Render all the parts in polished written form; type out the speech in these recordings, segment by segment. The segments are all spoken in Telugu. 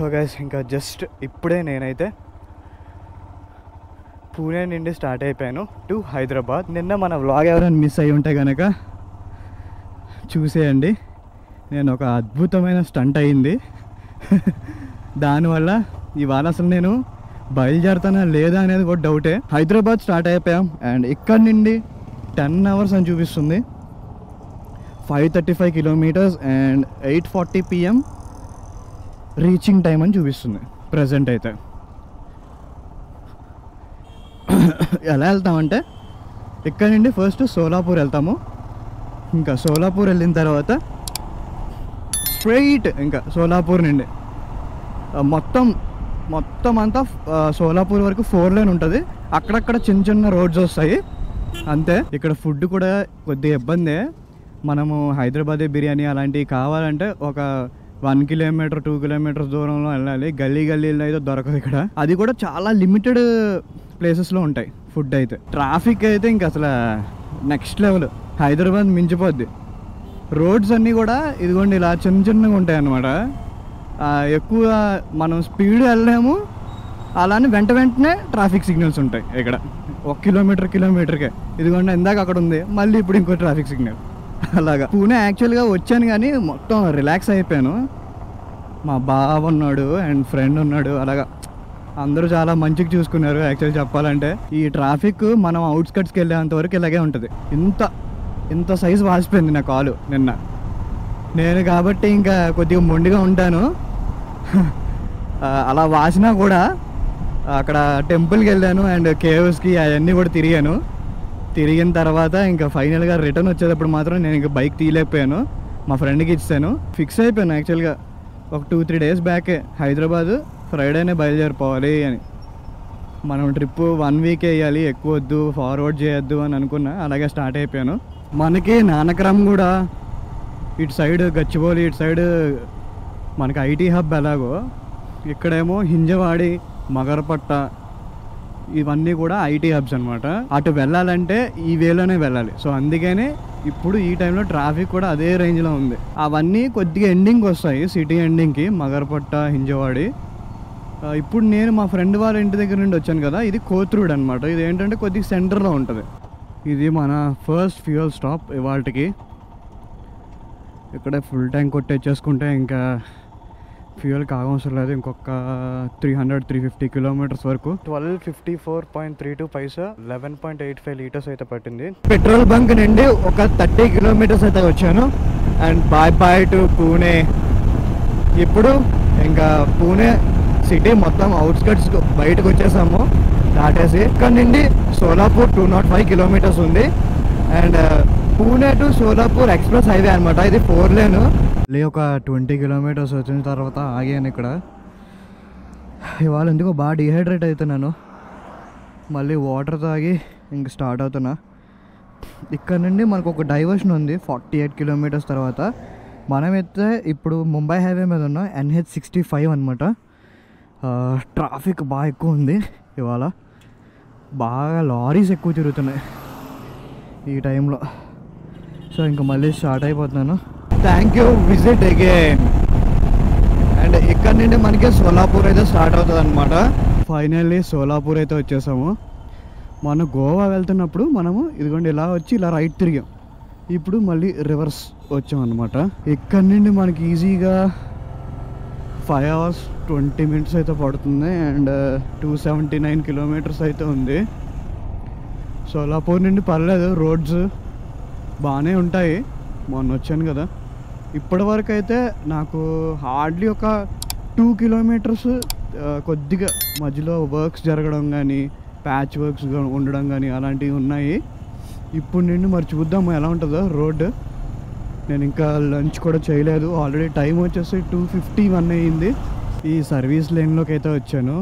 సో గైస్ ఇంకా జస్ట్ ఇప్పుడే నేనైతే పూణే నుండి స్టార్ట్ అయిపోయాను టు హైదరాబాద్. నిన్న మన వ్లాగ్ ఎవరైనా మిస్ అయ్యి ఉంటే కనుక చూసేయండి. నేను ఒక అద్భుతమైన స్టంట్ అయింది. దానివల్ల ఇవాళ అసలు నేను బయలుదేరుతానా లేదా అనేది కూడా డౌటే. హైదరాబాద్ స్టార్ట్ అయిపోయాం అండ్ ఇక్కడ నుండి 10 hours అని చూపిస్తుంది. 535 kilometers and 8:40 PM reaching time అని చూపిస్తుంది ప్రజెంట్ అయితే. ఎలా వెళ్తామంటే ఇక్కడ నుండి ఫస్ట్ సోలాపూర్ వెళ్తాము. ఇంకా సోలాపూర్ వెళ్ళిన తర్వాత స్ట్రైట్ ఇంకా సోలాపూర్ నుండి మొత్తం అంతా సోలాపూర్ వరకు 4 lane ఉంటుంది. అక్కడక్కడ చిన్న చిన్న రోడ్స్ వస్తాయి అంతే. ఇక్కడ ఫుడ్ కూడా కొద్దిగా ఇబ్బందే. మనము హైదరాబాదీ బిర్యానీ అలాంటివి కావాలంటే ఒక 1 kilometer 2 kilometers దూరంలో వెళ్ళాలి. గల్లీలో అయితే దొరకదు ఇక్కడ. అది కూడా చాలా లిమిటెడ్ ప్లేసెస్లో ఉంటాయి ఫుడ్ అయితే. ట్రాఫిక్ అయితే ఇంకా అసలు నెక్స్ట్ లెవెల్, హైదరాబాద్ మించిపోద్ది. రోడ్స్ అన్నీ కూడా ఇదిగోండి ఇలా చిన్నగా ఉంటాయి అన్నమాట. ఎక్కువ మనం స్పీడ్ వెళ్ళలేము. అలానే వెంటనే ట్రాఫిక్ సిగ్నల్స్ ఉంటాయి ఇక్కడ. 1 kilometerకే ఇదిగోండి ఇందాక అక్కడ ఉంది, మళ్ళీ ఇప్పుడు ఇంకో ట్రాఫిక్ సిగ్నల్. అలాగా పూణే యాక్చువల్గా వచ్చాను కానీ మొత్తం రిలాక్స్ అయిపోయాను. మా బావ ఉన్నాడు అండ్ ఫ్రెండ్ ఉన్నాడు, అలాగా అందరూ చాలా మంచిగా చూసుకున్నారు. యాక్చువల్గా చెప్పాలంటే ఈ ట్రాఫిక్ మనం అవుట్స్కట్స్కి వెళ్ళేంత వరకు ఇలాగే ఉంటుంది. ఇంత సైజు వాసిపోయింది నా కాలు నిన్న. నేను కాబట్టి ఇంకా కొద్దిగా మొండిగా ఉంటాను. అలా వాసినా కూడా అక్కడ టెంపుల్కి వెళ్ళాను అండ్ కేవ్స్కి అవన్నీ కూడా తిరిగిన తర్వాత ఇంకా ఫైనల్గా రిటర్న్ వచ్చేటప్పుడు మాత్రం నేను ఇంకా బైక్ తీయలేకపోయాను. మా ఫ్రెండ్కి ఇచ్చాను. ఫిక్స్ అయిపోయాను యాక్చువల్గా ఒక 2-3 days బ్యాకే హైదరాబాద్ ఫ్రైడేనే బయలుదేరిపోవాలి అని. మనం ట్రిప్ 1 week వేయాలి, ఎక్కువ వద్దు, ఫార్వర్డ్ చేయొద్దు అని అనుకున్నా. అలాగే స్టార్ట్ అయిపోయాను. మనకి నానక్రమ్ కూడా ఇటు సైడ్ గచ్చిబౌలి, ఇటు సైడ్ మనకి ఐటీ హబ్ ఎలాగో ఇక్కడేమో హింజవాడి, మగరపట్ట ఇవన్నీ కూడా ఐటీ హబ్స్ అనమాట. అటు వెళ్ళాలంటే ఈ వేలోనే వెళ్ళాలి. సో అందుకనే ఇప్పుడు ఈ టైంలో ట్రాఫిక్ కూడా అదే రేంజ్లో ఉంది. అవన్నీ కొద్దిగా ఎండింగ్కి వస్తాయి, సిటీ ఎండింగ్కి, మగరపట్ట, హింజవాడి. ఇప్పుడు నేను మా ఫ్రెండ్ వాళ్ళ ఇంటి దగ్గర నుండి వచ్చాను కదా, ఇది కోత్రూడ్ అనమాట. ఇది ఏంటంటే కొద్దిగా సెంటర్లో ఉంటుంది. ఇది మన ఫస్ట్ ఫ్యూయల్ స్టాప్ ఇవాళకి. ఇక్కడే ఫుల్ ట్యాంక్ కొట్టేసుకుంటే ఇంకా ఫ్యూయల్ కావసరం లేదు. ఇంకొక 300-350 kilometers వరకు 1254.32 paisa 11.85 liters అయితే పట్టింది. పెట్రోల్ బంక్ నుండి ఒక 30 kilometers అయితే వచ్చాను అండ్ బాయ్ టు పూణే. ఇప్పుడు ఇంకా పూణే సిటీ మొత్తం అవుట్స్కట్స్ బయటకు వచ్చేసాము దాటేసి. ఇక్కడ నుండి సోలాపూర్ 205 kilometers ఉంది and Pune to Solapur express highway అనమాట. ఇది 4 lane. ఒక 20 kilometers వచ్చిన తర్వాత ఆగాను ఇక్కడ. ఇవాళ ఎందుకో బాగా డిహైడ్రేట్ అవుతున్నాను. మళ్ళీ వాటర్ తాగి ఇంక స్టార్ట్ అవుతున్నా. ఇక్కడ నుండి మనకు ఒక డైవర్షన్ ఉంది 48 kilometers తర్వాత. మనమైతే ఇప్పుడు ముంబై హైవే మీద ఉన్నాం, NH65 అనమాట. ట్రాఫిక్ బాగా ఎక్కువ ఉంది ఇవాళ. బాగా లారీస్ ఎక్కువ తిరుగుతున్నాయి ఈ టైంలో. సో ఇంకా మళ్ళీ స్టార్ట్ అయిపోతున్నాను. Thank you, visit again. And ఇక్కడ నుండి మనకి సోలాపూర్ అయితే స్టార్ట్ అవుతుంది అనమాట. ఫైనల్లీ సోలాపూర్ అయితే వచ్చేసాము. మనం గోవా వెళ్తున్నప్పుడు మనము ఇదిగోండి ఇలా వచ్చి ఇలా రైట్ తిరిగాం. ఇప్పుడు మళ్ళీ రివర్స్ వచ్చాం అనమాట. ఇక్కడ నుండి మనకి ఈజీగా 5 hours 20 minutes అయితే పడుతుంది అండ్ 279 kilometers అయితే ఉంది. సోలాపూర్ నుండి పర్లేదు, రోడ్స్ బాగానే ఉంటాయి. మొన్న వచ్చాను కదా. ఇప్పటి వరకు అయితే నాకు హార్డ్లీ ఒక 2 kilometers కొద్దిగా మధ్యలో వర్క్స్ జరగడం కానీ, ప్యాచ్ వర్క్స్ ఉండడం కానీ అలాంటివి ఉన్నాయి. ఇప్పుడు నుండి మరి చూద్దాం ఎలా ఉంటుందో రోడ్. నేను ఇంకా లంచ్ కూడా చేయలేదు. ఆల్రెడీ టైం వచ్చేసి 2:51 అయ్యింది. ఈ సర్వీస్ లైన్లోకి అయితే వచ్చాను.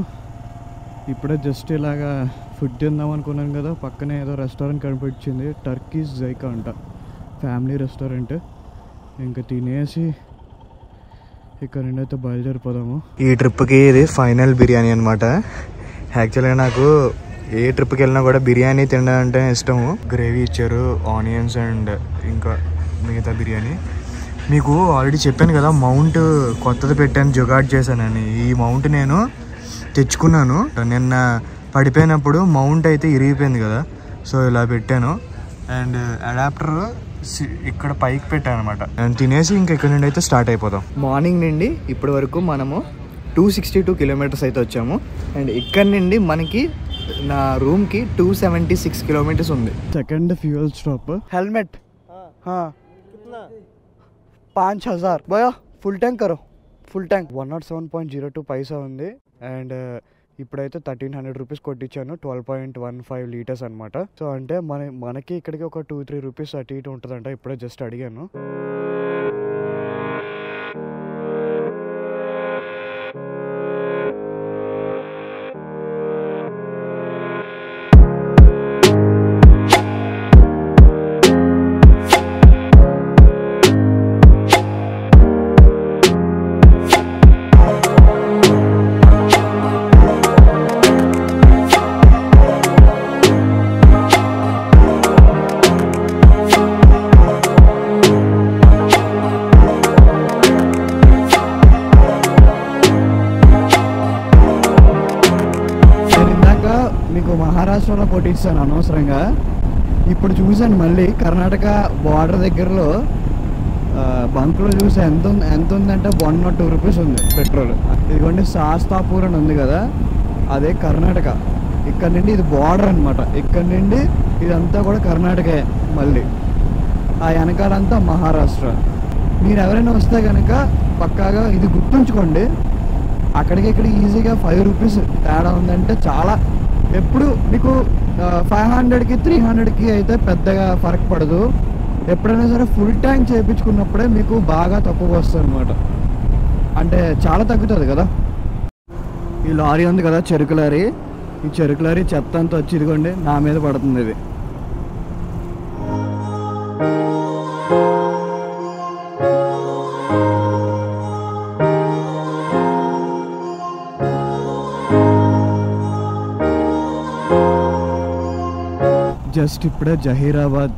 ఇప్పుడే జస్ట్ ఇలాగా ఫుడ్ తిందాం అనుకున్నాను కదా, పక్కనే ఏదో రెస్టారెంట్ కనిపించింది. టర్కీస్ జైకా అంట, ఫ్యామిలీ రెస్టారెంట్. ఇంకా తినేసి ఇక్కడ నుండి అయితే బయలుదేరిపోదాము. ఈ ట్రిప్కి ఇది ఫైనల్ బిర్యానీ అనమాట. యాక్చువల్గా నాకు ఏ ట్రిప్కి వెళ్ళినా కూడా బిర్యానీ తినడం అంటే ఇష్టము. గ్రేవీ ఇచ్చారు, ఆనియన్స్ అండ్ ఇంకా మిగతా బిర్యానీ. మీకు ఆల్రెడీ చెప్పాను కదా, మౌంట్ కొత్తది పెట్టాను, జుగాడ్ చేశానని. ఈ మౌంట్ నేను తెచ్చుకున్నాను నిన్న. పడిపోయినప్పుడు మౌంట్ అయితే ఇరిగిపోయింది కదా, సో ఇలా పెట్టాను. అండ్ అడాప్టర్ ఇక్కడ పైకి పెట్టాను అనమాట. నేను తినేసి ఇంకా ఇక్కడ నుండి అయితే స్టార్ట్ అయిపోతాం. మార్నింగ్ నుండి ఇప్పటి వరకు మనము 262 కిలోమీటర్స్ అయితే వచ్చాము. అండ్ ఇక్కడ నుండి మనకి నా రూమ్కి 276 కిలోమీటర్స్ ఉంది. Second fuel stop. హెల్మెట్ 5000 భయ్యా, ఫుల్ ట్యాంక్ కరో. ఫుల్ ట్యాంక్ 107.02 పైసా ఉంది. అండ్ ఇప్పుడైతే 1300 రూపీస్ కొట్టించాను. 12.15 లీటర్స్ అనమాట. సో అంటే మనకి ఇక్కడికి ఒక 2-3 రూపీస్ అటు ఇటు ఉంటుందంట. ఇప్పుడే జస్ట్ అడిగాను. మహారాష్ట్రలో కొట్టిస్తాను అనవసరంగా. ఇప్పుడు చూసాను మళ్ళీ కర్ణాటక బార్డర్ దగ్గరలో బంక్లో చూసా ఎంత ఉందంటే 102 రూపీస్ ఉంది పెట్రోల్. ఇదిగోండి శాస్తాపూర్ అని ఉంది కదా, అదే కర్ణాటక. ఇక్కడ నుండి ఇది బార్డర్ అనమాట. ఇక్కడ నుండి ఇదంతా కూడా కర్ణాటకే. మళ్ళీ ఆ వెనకాలంతా మహారాష్ట్ర. మీరు ఎవరైనా వస్తే కనుక పక్కాగా ఇది గుర్తుంచుకోండి. అక్కడికి ఇక్కడ ఈజీగా 5 రూపీస్ తేడా ఉందంటే చాలా. ఎప్పుడు మీకు 500కి 300కి అయితే పెద్దగా ఫరక్ పడదు. ఎప్పుడైనా సరే ఫుల్ ట్యాంక్ చేయించుకున్నప్పుడే మీకు బాగా తక్కువ వస్తుంది అనమాట. అంటే చాలా తగ్గుతుంది కదా. ఈ లారీ ఉంది కదా, చెరుకు లారీ. ఈ చెరుకు లారీ చెత్త అంతా వచ్చి ఇదిగోండి నా మీద పడుతుంది. ఇది జస్ట్ ఇప్పుడే జహీరాబాద్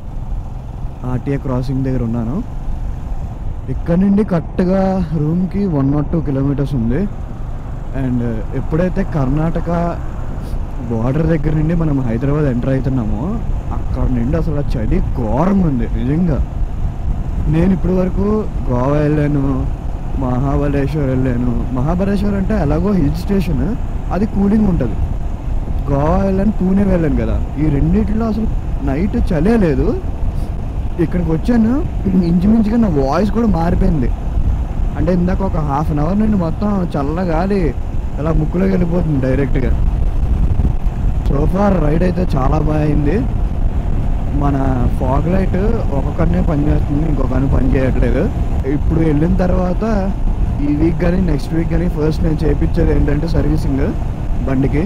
ఆర్టీఏ క్రాసింగ్ దగ్గర ఉన్నాను. ఇక్కడ నుండి కరెక్ట్గా రూమ్కి 102 కిలోమీటర్స్ ఉంది. అండ్ ఎప్పుడైతే కర్ణాటక బార్డర్ దగ్గర నుండి మనం హైదరాబాద్ ఎంటర్ అవుతున్నామో అక్కడ నుండి అసలు చలి ఘోరంగా ఉంది నిజంగా. నేను ఇప్పటి వరకు గోవా వెళ్ళాను, మహాబలేశ్వర్ వెళ్ళాను. మహాబలేశ్వర్ అంటే ఎలాగో హిల్ స్టేషన్, అది కూలింగ్ ఉంటుంది. గోవా వెళ్ళాను, పూణే వెళ్ళాను కదా. ఈ రెండింటిలో అసలు నైట్ చలే లేదు. ఇక్కడికి వచ్చాను, ఇంచుమించుగా నా వాయిస్ కూడా మారిపోయింది. అంటే ఇందాక ఒక హాఫ్ అన్ అవర్ నుండి మొత్తం చల్లగాలి ఇలా ముక్కులోకి వెళ్ళిపోతుంది డైరెక్ట్గా. సోఫార్ రైడ్ అయితే చాలా బాగా అయింది. మన ఫాగ్ లైట్ ఒక కన్నే పనిచేస్తుంది, ఇంకొక కన్ను పని చేయట్లేదు. ఇప్పుడు వెళ్ళిన తర్వాత ఈ వీక్ కానీ నెక్స్ట్ వీక్ కానీ ఫస్ట్ నేను చేయించేది ఏంటంటే సర్వీసింగ్ బండికి.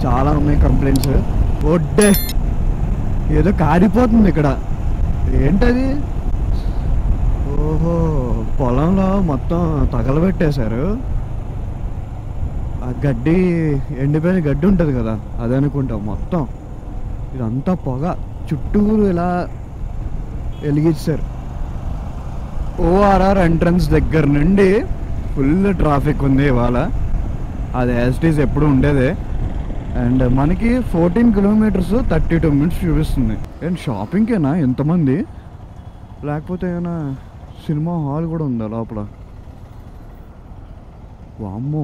చాలా ఉన్నాయి కంప్లైంట్స్. ఒడ్డే ఏదో కారిపోతుంది ఇక్కడ. ఏంటది? ఓహో, పొలంలో మొత్తం తగలబెట్టేశారు. ఆ గడ్డి, ఎండిపోయిన గడ్డి ఉంటుంది కదా, అదనుకుంటా. మొత్తం ఇదంతా పొగ చుట్టూరు ఇలా వెలిగించారు. ఓఆర్ఆర్ ఎంట్రన్స్ దగ్గర నుండి ఫుల్ ట్రాఫిక్ ఉంది ఇవాళ. అది యాజ్ ఇట్ ఈజ్ ఎప్పుడు ఉండేదే. అండ్ మనకి 14 కిలోమీటర్స్ 32 మినిట్స్ చూపిస్తుంది. అండ్ షాపింగ్కేనా ఎంతమంది? లేకపోతే ఏమైనా సినిమా హాల్ కూడా ఉందా లోపల? వామ్మో,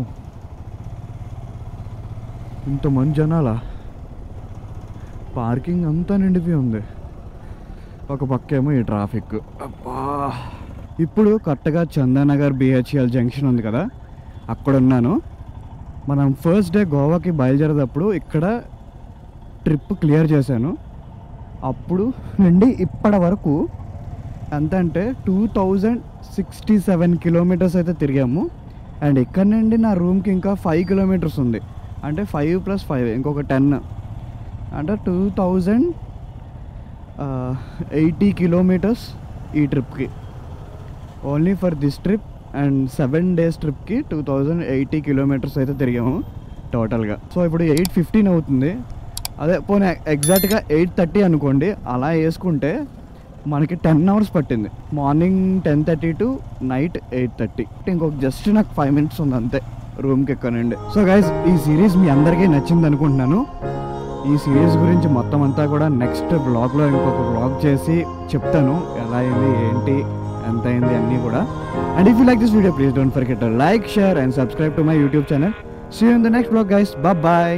ఇంతమంది జనాలా? పార్కింగ్ అంతా నిండిపోయి ఉంది. ఒక పక్కేమో ఈ ట్రాఫిక్. అబ్బా, ఇప్పుడు కరెక్ట్గా చందానగర్ బిహెచ్ఎల్ జంక్షన్ ఉంది కదా, అక్కడ ఉన్నాను. మనం ఫస్ట్ డే గోవాకి బయలుదేరేటప్పుడు ఇక్కడ ట్రిప్ క్లియర్ చేశాను. అప్పుడు నుండి ఇప్పటి వరకు ఎంత అంటే 2067 కిలోమీటర్స్ అయితే తిరిగాము. అండ్ ఇక్కడ నుండి నా రూమ్కి ఇంకా 5 కిలోమీటర్స్ ఉంది. అంటే 5 + 5 ఇంకొక 10, అంటే 2080 కిలోమీటర్స్ ఈ ట్రిప్కి. Only for this trip. And 7 days ట్రిప్కి 2080 కిలోమీటర్స్ అయితే తిరిగాము టోటల్గా. సో ఇప్పుడు 8:15 అవుతుంది. అదే పోనీ ఎగ్జాక్ట్గా 8:30 అనుకోండి. అలా వేసుకుంటే మనకి 10 hours పట్టింది. Morning 10:30 to night 8:30. ఇంకొక జస్ట్ నాకు 5 minutes ఉంది అంతే రూమ్కి ఎక్కనండి. సో గైస్, ఈ సిరీస్ మీ అందరికీ నచ్చింది అనుకుంటున్నాను. ఈ సిరీస్ గురించి మొత్తం అంతా కూడా నెక్స్ట్ వ్లాగ్లో ఇంకొక వ్లాగ్ చేసి చెప్తాను, ఎలా అయింది ఏంటి ఎంత అయింది అన్నీ కూడా. And if you like this video please don't forget to like, share and subscribe to my YouTube channel. See you in the next vlog guys. Bye.